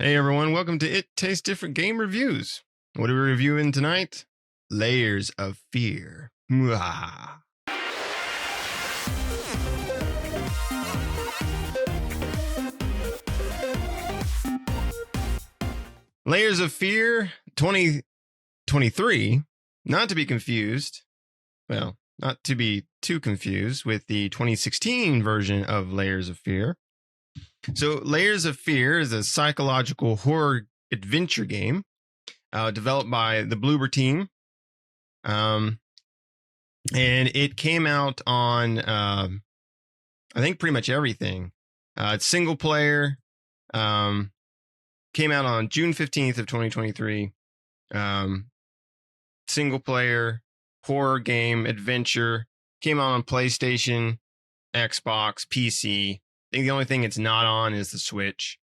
Hey everyone, welcome to It Tastes Different Game Reviews. What are we reviewing tonight? Layers of Fear. Mwah. Layers of Fear 2023, not to be confused, well, not to be too confused with the 2016 version of Layers of Fear. So Layers of Fear is a psychological horror adventure game developed by the Bloober team. And it came out on, I think, pretty much everything. It's single player. Came out on June 15th of 2023. Single player horror game adventure. Came out on PlayStation, Xbox, PC. I think the only thing it's not on is the Switch.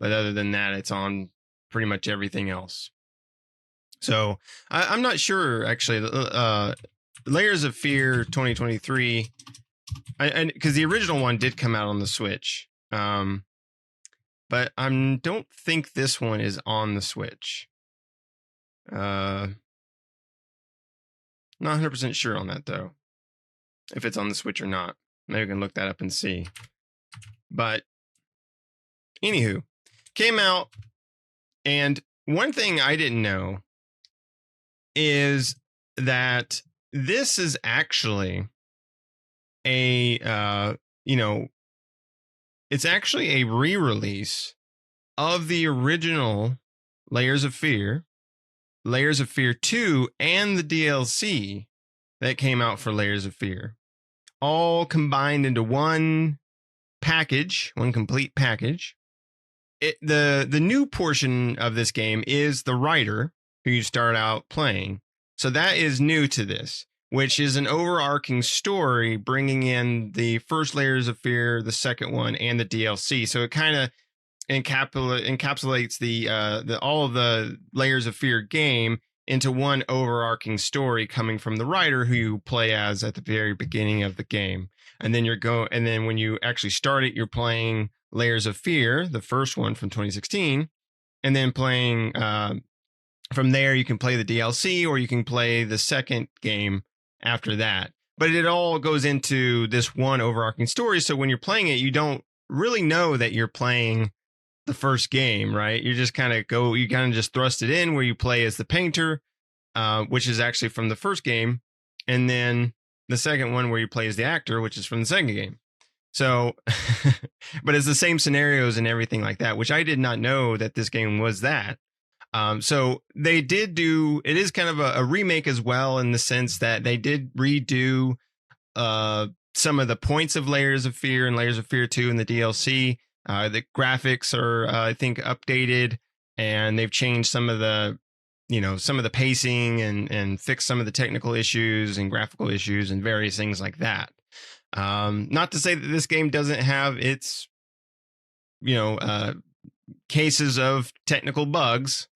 But other than that, it's on pretty much everything else. So I'm not sure, actually. Layers of Fear 2023, because the original one did come out on the Switch. But I don't think this one is on the Switch. Not 100% sure on that, though. If it's on the Switch or not. Maybe we can look that up and see. But, anywho, came out, and one thing I didn't know is that this is actually it's actually a re-release of the original Layers of Fear 2, and the DLC that came out for Layers of Fear, all combined into one complete package. The new portion of this game is the writer who you start out playing. So that is new to this, which is an overarching story bringing in the first Layers of Fear, the second one, and the DLC. So it kind of encapsulates the all of the Layers of Fear game into one overarching story coming from the writer who you play as at the very beginning of the game. And then when you actually start it, you're playing Layers of Fear, the first one from 2016, and then playing from there you can play the DLC, or you can play the second game after that. But it all goes into this one overarching story. So when you're playing it, you don't really know that you're playing the first game, right? You just kind of just thrust it in where you play as the painter, which is actually from the first game. And then the second one where you play as the actor, which is from the second game. So, but it's the same scenarios and everything like that, which I did not know that this game was that. So they did it is kind of a remake as well, in the sense that they did redo some of the points of Layers of Fear and Layers of Fear 2 in the DLC. The graphics are, I think, updated, and they've changed some of the pacing and fixed some of the technical issues and graphical issues and various things like that. Not to say that this game doesn't have its, cases of technical bugs,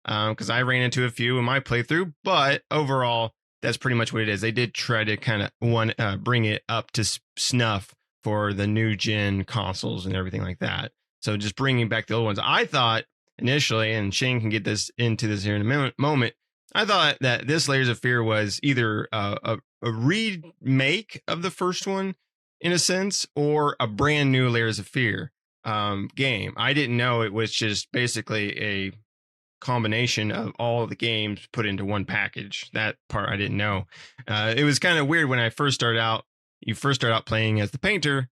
because I ran into a few in my playthrough, but overall, that's pretty much what it is. They did try to kind of bring it up to snuff for the new gen consoles and everything like that. So just bringing back the old ones. I thought initially, and Shane can get into this here in a moment, I thought that this Layers of Fear was either a remake of the first one, in a sense, or a brand new Layers of Fear game. I didn't know it was just basically a combination of all the games put into one package. That part I didn't know. It was kind of weird when I first started out. You first start out playing as the painter,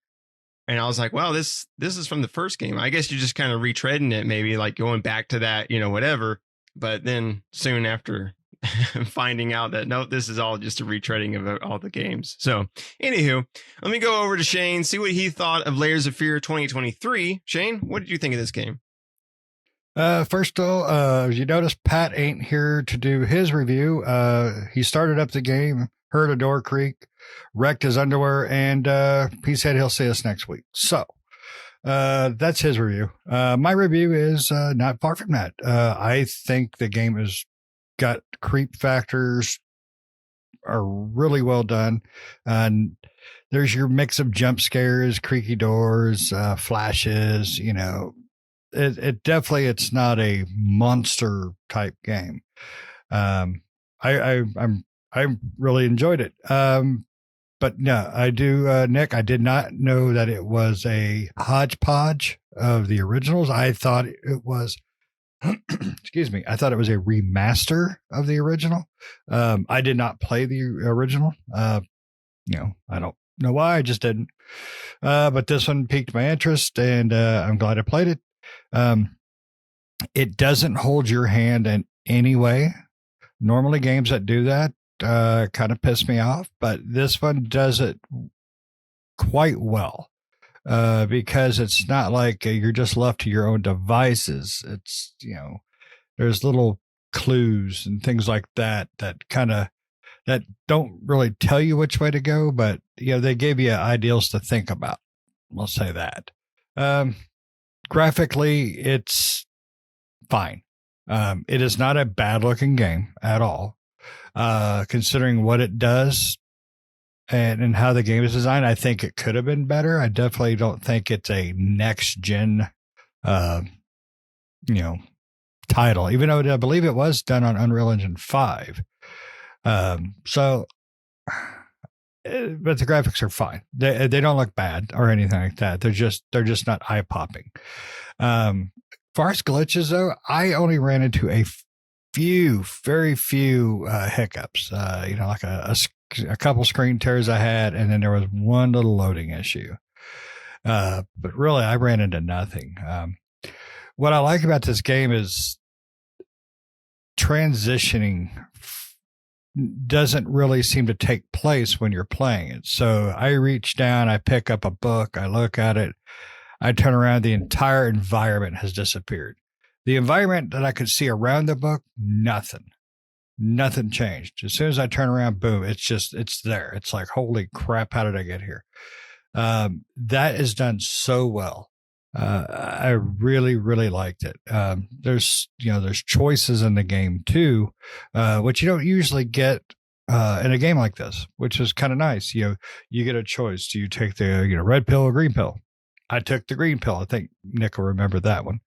and I was like, wow, this is from the first game. I guess you're just kind of retreading it, maybe like going back to that, whatever. But then soon after finding out that, no, this is all just a retreading of all the games. So anywho, let me go over to Shane, see what he thought of Layers of Fear 2023. Shane, what did you think of this game? First of all, as you notice, Pat ain't here to do his review. He started up the game, heard a door creak, wrecked his underwear, and he said he'll see us next week. So that's his review. My review is not far from that. I think the game has got creep factors, are really well done. And there's your mix of jump scares, creaky doors, flashes, it definitely, it's not a monster type game. I really enjoyed it. But no, I do, Nick. I did not know that it was a hodgepodge of the originals. I thought it was, excuse me, I thought it was a remaster of the original. I did not play the original. I don't know why. I just didn't. But this one piqued my interest, and I'm glad I played it. It doesn't hold your hand in any way. Normally, games that do that kind of piss me off, but this one does it quite well because it's not like you're just left to your own devices. It's, there's little clues and things like that that don't really tell you which way to go, but they give you ideals to think about. We'll say that. Graphically, it's fine. It is not a bad looking game at all. Considering what it does and how the game is designed, I think it could have been better. I definitely don't think it's a next gen, title, even though I believe it was done on Unreal Engine 5. But the graphics are fine. They don't look bad or anything like that. They're just not eye popping. Far as glitches though, I only ran into very few hiccups. Like a couple screen tears I had, and then there was one little loading issue. But really, I ran into nothing. What I like about this game is transitioning doesn't really seem to take place when you're playing it. So I reach down, I pick up a book, I look at it, I turn around, the entire environment has disappeared. The environment that I could see around the book, nothing changed. As soon as I turn around, boom, it's there. It's like, holy crap, how did I get here? That is done so well. I really, really liked it. There's choices in the game too, which you don't usually get in a game like this, which is kind of nice. You get a choice. Do you take the red pill or green pill? I took the green pill. I think Nick will remember that one.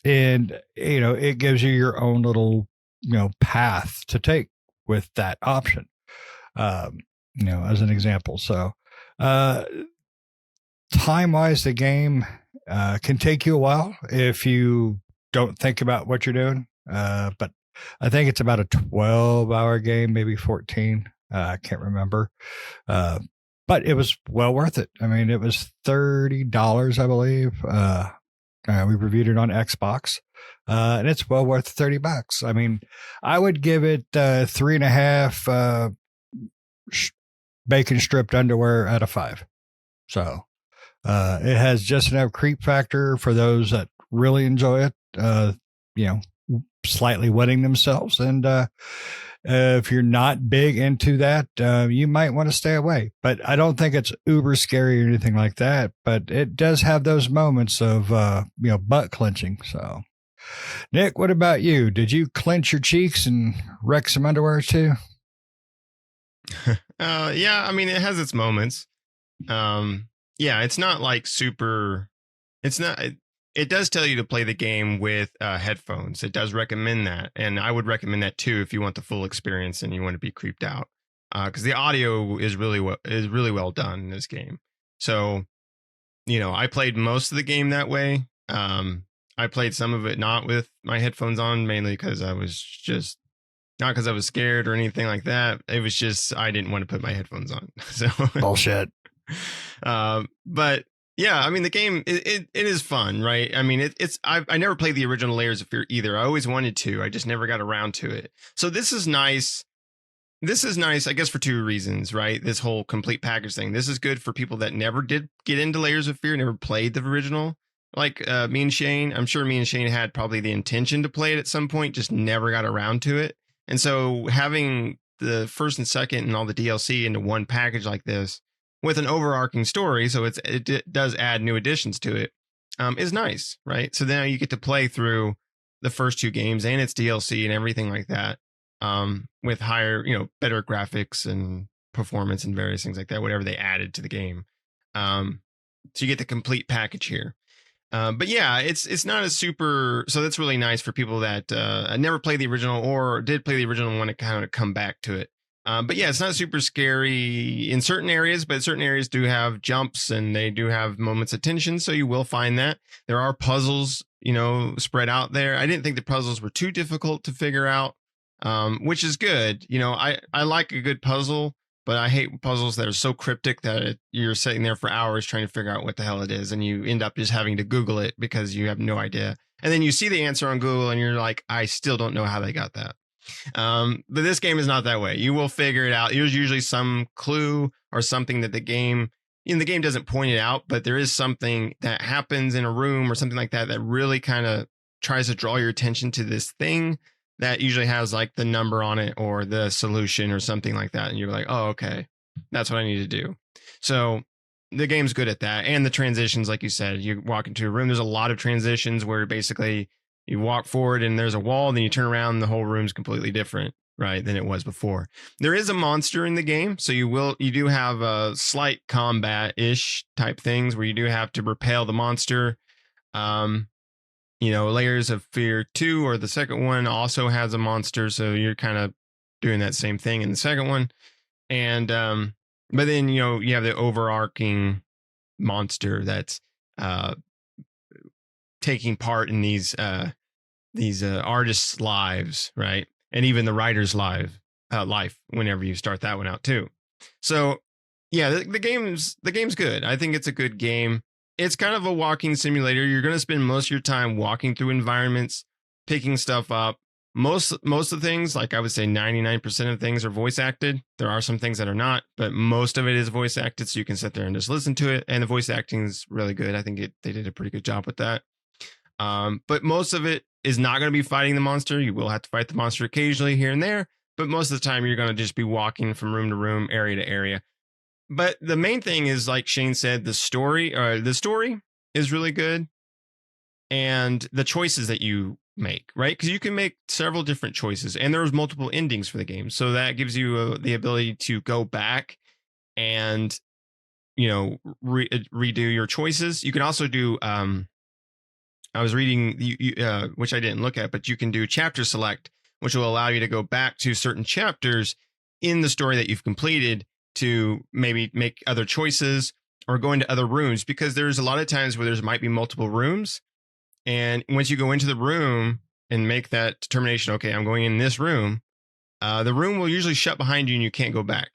And it gives you your own little path to take with that option. As an example. So, time-wise, the game can take you a while if you don't think about what you're doing. But I think it's about a 12-hour game, maybe 14. I can't remember. But it was well worth it. I mean, it was $30, I believe. We reviewed it on Xbox, and it's well worth $30. I mean, I would give it 3.5 bacon stripped underwear out of 5. So it has just enough creep factor for those that really enjoy it, slightly wetting themselves. And if you're not big into that, you might want to stay away. But I don't think it's uber scary or anything like that. But it does have those moments of, butt clenching. So, Nick, what about you? Did you clench your cheeks and wreck some underwear too? Yeah, I mean, it has its moments. It's not like super. It's not. It does tell you to play the game with headphones. It does recommend that, and I would recommend that too if you want the full experience and you want to be creeped out, because the audio is really well done in this game. So, I played most of the game that way. I played some of it not with my headphones on, mainly because I was just. Not because I was scared or anything like that. It was just I didn't want to put my headphones on. So bullshit. But yeah, I mean the game it is fun, right? I mean I never played the original Layers of Fear either. I always wanted to. I just never got around to it. So this is nice. This is nice, I guess, for two reasons, right? This whole complete package thing. This is good for people that never did get into Layers of Fear, never played the original. Like me and Shane. I'm sure me and Shane had probably the intention to play it at some point, just never got around to it. And so having the first and second and all the DLC into one package like this with an overarching story, so it does add new additions to it, is nice, right? So now you get to play through the first two games and its DLC and everything like that, with higher, better graphics and performance and various things like that, whatever they added to the game. So you get the complete package here. But yeah, it's not a super. So that's really nice for people that never played the original or did play the original and want to kind of come back to it. But yeah, it's not super scary in certain areas, but certain areas do have jumps and they do have moments of tension. So you will find that there are puzzles, spread out there. I didn't think the puzzles were too difficult to figure out, which is good. I like a good puzzle, but I hate puzzles that are so cryptic that you're sitting there for hours trying to figure out what the hell it is, and you end up just having to Google it because you have no idea. And then you see the answer on Google, and you're like, I still don't know how they got that. But this game is not that way. You will figure it out. There's usually some clue or something that the game doesn't point it out, but there is something that happens in a room or something like that that really kind of tries to draw your attention to this thing that usually has like the number on it or the solution or something like that. And you're like, oh, okay, that's what I need to do. So the game's good at that. And the transitions, like you said, you walk into a room, there's a lot of transitions where basically you walk forward and there's a wall, then you turn around and the whole room's completely different, right, than it was before. There is a monster in the game, so you do have a slight combat-ish type things where you do have to repel the monster. Layers of Fear 2 or the second one also has a monster, so you're kind of doing that same thing in the second one. And but then you have the overarching monster that's taking part in these artists' lives, right? And even the writer's life whenever you start that one out too. So yeah, the game's good. I think it's a good game. It's kind of a walking simulator. You're going to spend most of your time walking through environments, picking stuff up. Most of the things, like I would say 99% of things are voice acted. There are some things that are not, but most of it is voice acted, so you can sit there and just listen to it. And the voice acting is really good. I think they did a pretty good job with that. But most of it is not going to be fighting the monster. You will have to fight the monster occasionally here and there, but most of the time you're going to just be walking from room to room, area to area. But the main thing is, like Shane said, the story is really good, and the choices that you make, right? Because you can make several different choices, and there's multiple endings for the game, so that gives you the ability to go back and redo your choices. You can also do I was reading which I didn't look at, but you can do chapter select, which will allow you to go back to certain chapters in the story that you've completed to maybe make other choices or go into other rooms, because there's a lot of times where there might be multiple rooms. And once you go into the room and make that determination, okay, I'm going in this room, the room will usually shut behind you and you can't go back.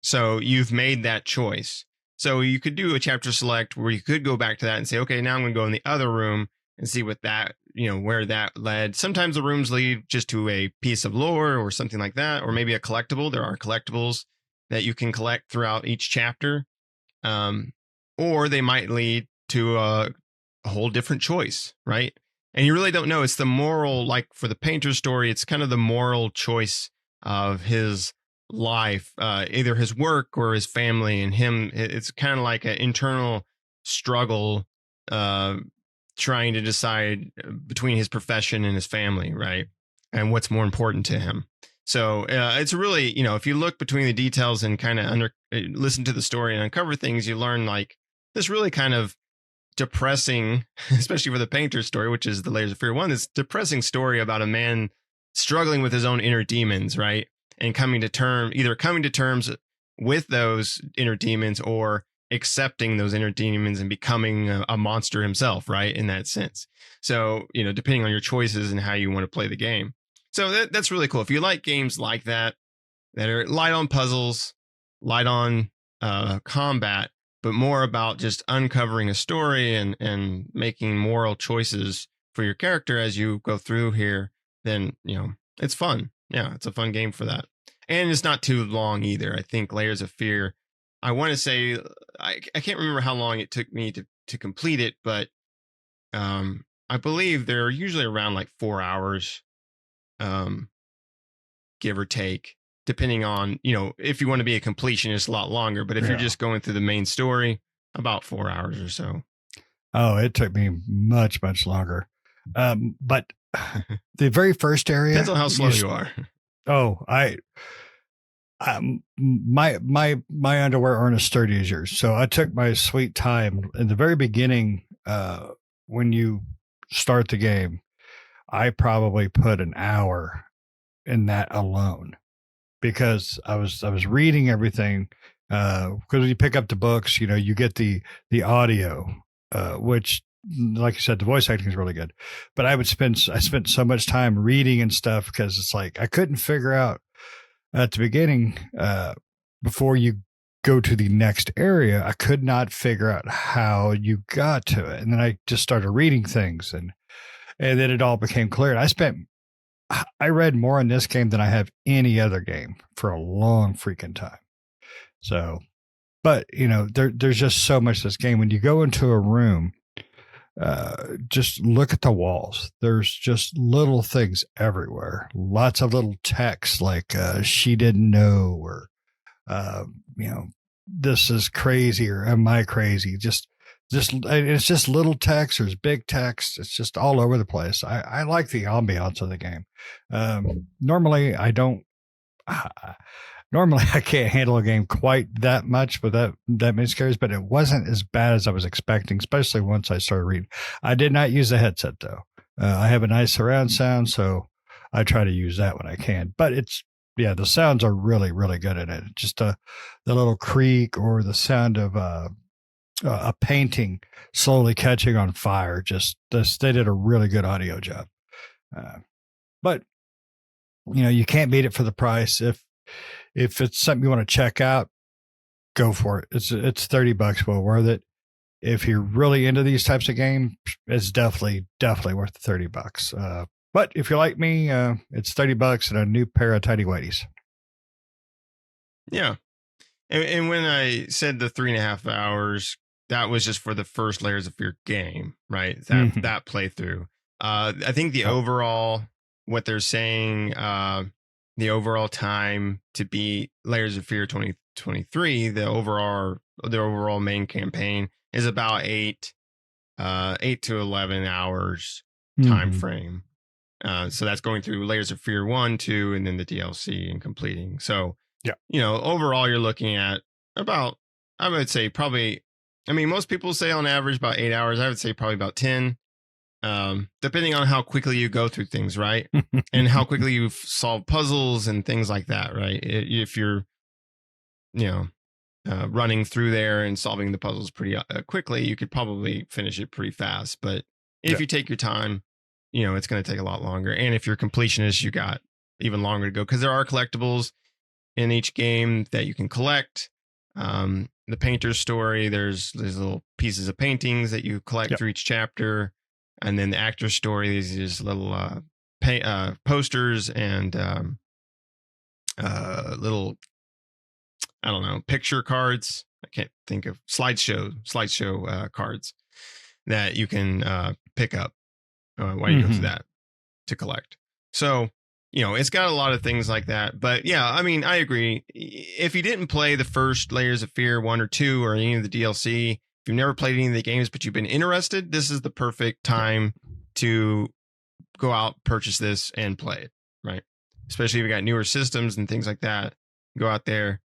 So you've made that choice. So you could do a chapter select where you could go back to that and say, okay, now I'm going to go in the other room and see what that, where that led. Sometimes the rooms lead just to a piece of lore or something like that, or maybe a collectible. There are collectibles that you can collect throughout each chapter. Or they might lead to a whole different choice, right? And you really don't know. It's the moral, like for the painter story, it's kind of the moral choice of his life, either his work or his family and him. It's kind of like an internal struggle, trying to decide between his profession and his family, right? And what's more important to him. So it's really, if you look between the details and kind of listen to the story and uncover things, you learn like this really kind of depressing, especially for the painter story, which is the Layers of Fear 1, this depressing story about a man struggling with his own inner demons, right? And either coming to terms with those inner demons or accepting those inner demons and becoming a monster himself, right? In that sense. So, depending on your choices and how you want to play the game. So that's really cool. If you like games like that are light on puzzles, light on combat, but more about just uncovering a story and making moral choices for your character as you go through here, then, it's fun. Yeah, it's a fun game for that. And it's not too long either. I think Layers of Fear, I want to say, I can't remember how long it took me to complete it, but I believe they're usually around like 4 hours. Give or take, depending on, if you want to be a completionist, a lot longer. But if you're just going through the main story, about 4 hours or so. Oh, it took me much, much longer. But the very first area depends on how slow you are. Oh, my underwear aren't as sturdy as yours, so I took my sweet time in the very beginning. when you start the game, I probably put an hour in that alone because I was reading everything. Because when you pick up the books, you get the audio, which, like you said, the voice acting is really good. But I spent so much time reading and stuff because it's like I couldn't figure out at the beginning, before you go to the next area, I could not figure out how you got to it. And then I just started reading things, and then it all became clear. And I read more in this game than I have any other game for a long freaking time. So, but there's just so much to this game. When you go into a room, just look at the walls. There's just little things everywhere. Lots of little text like she didn't know, or this is crazy, or am I crazy? Just it's just little text. There's big text. It's just all over the place. I like the ambiance of the game. Normally I don't. Normally, I can't handle a game quite that much with that many scares, but it wasn't as bad as I was expecting, especially once I started reading. I did not use the headset, though. I have a nice surround sound, so I try to use that when I can. But the sounds are really, really good in it. Just the little creak or the sound of a painting slowly catching on fire. They did a really good audio job. But, you can't beat it for the price. If it's something you want to check out, go for it. It's $30, well worth it. If you're really into these types of games, it's definitely worth the $30. But if you're like me, it's $30 and a new pair of tidy whities. Yeah. And when I said the 3.5 hours, that was just for the first Layers of Fear game, right? That playthrough. I think the overall, what they're saying, the overall time to beat Layers of Fear 2023, the overall main campaign is about 8 to 11 hours time frame. So that's going through Layers of Fear 1, 2, and then the DLC and completing. So, overall you're looking at about, I would say probably, most people say on average about 8 hours. I would say probably about 10. Depending on how quickly you go through things, right? And how quickly you solve puzzles and things like that, right? If you're, running through there and solving the puzzles pretty quickly, you could probably finish it pretty fast. But if you take your time, it's going to take a lot longer. And if you're completionist, you got even longer to go because there are collectibles in each game that you can collect. The painter's story, there's little pieces of paintings that you collect through each chapter. And then the actor's story, these little posters and little, I don't know, picture cards. I can't think of slideshow cards that you can pick up while you go through that to collect. So, it's got a lot of things like that. But yeah, I agree. If you didn't play the first Layers of Fear 1 or 2 or any of the DLC, if you've never played any of the games, but you've been interested, this is the perfect time to go out, purchase this, and play it, right? Especially if you got newer systems and things like that. Go out there,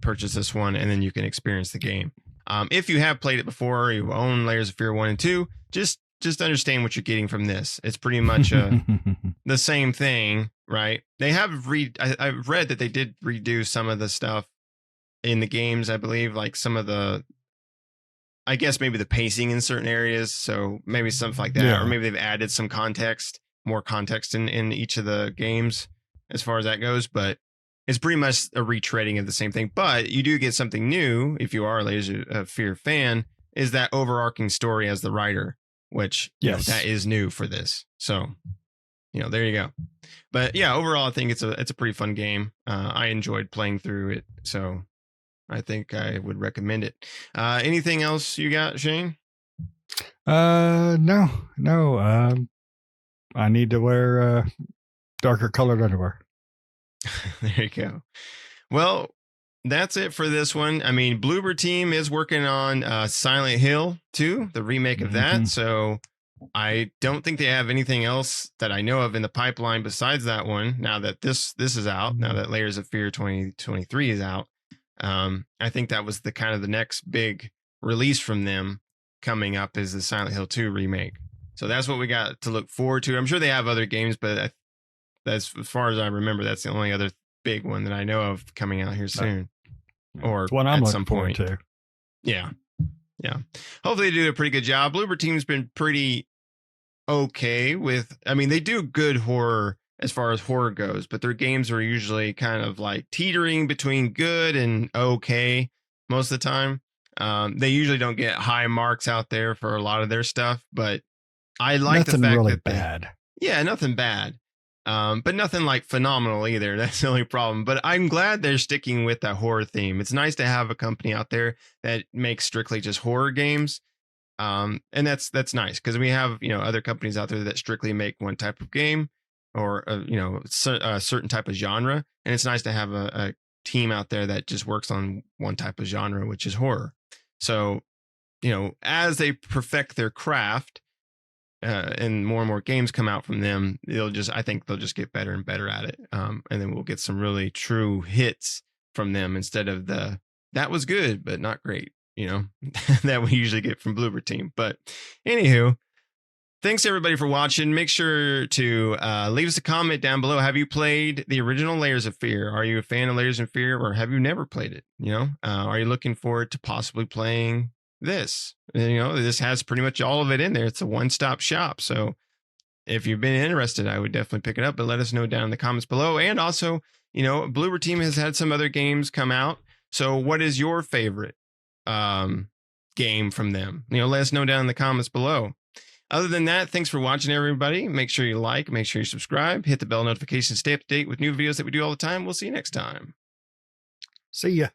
purchase this one, and then you can experience the game. If you have played it before, you own Layers of Fear 1 and 2, just understand what you're getting from this. It's pretty much the same thing, right? They have I've read that they did redo some of the stuff in the games, I believe, like some of the, I guess maybe the pacing in certain areas. So maybe something like that, or maybe they've added some more context in each of the games as far as that goes. But it's pretty much a retreading of the same thing. But you do get something new if you are a Layers of Fear fan, is that overarching story as the writer, which that is new for this. So, there you go. But yeah, overall, I think it's a pretty fun game. I enjoyed playing through it. So I think I would recommend it. Anything else you got, Shane? No. I need to wear darker colored underwear. There you go. Well, that's it for this one. Bloober Team is working on Silent Hill 2, the remake of that. So I don't think they have anything else that I know of in the pipeline besides that one. Now that this is out, now that Layers of Fear 2023 is out. I think that was the next big release from them coming up is the Silent Hill 2 remake. So that's what we got to look forward to. I'm sure they have other games, but that's, as far as I remember, that's the only other big one that I know of coming out here soon. Or It's one I'm at looking some forward point. to. Yeah. Hopefully they do a pretty good job. Bloober Team's been pretty okay with, I mean, they do good horror as far as horror goes, but their games are usually kind of like teetering between good and okay most of the time. They usually don't get high marks out there for a lot of their stuff, but I like Nothing the fact really that bad. yeah, nothing bad. But nothing like phenomenal either. That's the only problem. But I'm glad they're sticking with that horror theme. It's nice to have a company out there that makes strictly just horror games. And that's nice because we have, other companies out there that strictly make one type of game or, a certain type of genre. And it's nice to have a team out there that just works on one type of genre, which is horror. So, as they perfect their craft, and more games come out from them, I think they'll just get better and better at it. And then we'll get some really true hits from them instead of that was good, but not great, that we usually get from Bloober Team. But anywho, thanks everybody for watching. Make sure to leave us a comment down below. Have you played the original Layers of Fear? Are you a fan of Layers of Fear, or have you never played it? Are you looking forward to possibly playing this? This has pretty much all of it in there. It's a one-stop shop. So if you've been interested, I would definitely pick it up, but let us know down in the comments below. And also, Bloober Team has had some other games come out. So what is your favorite game from them? Let us know down in the comments below. Other than that, thanks for watching, everybody. Make sure you like, make sure you subscribe, hit the bell notification, stay up to date with new videos that we do all the time. We'll see you next time. See ya.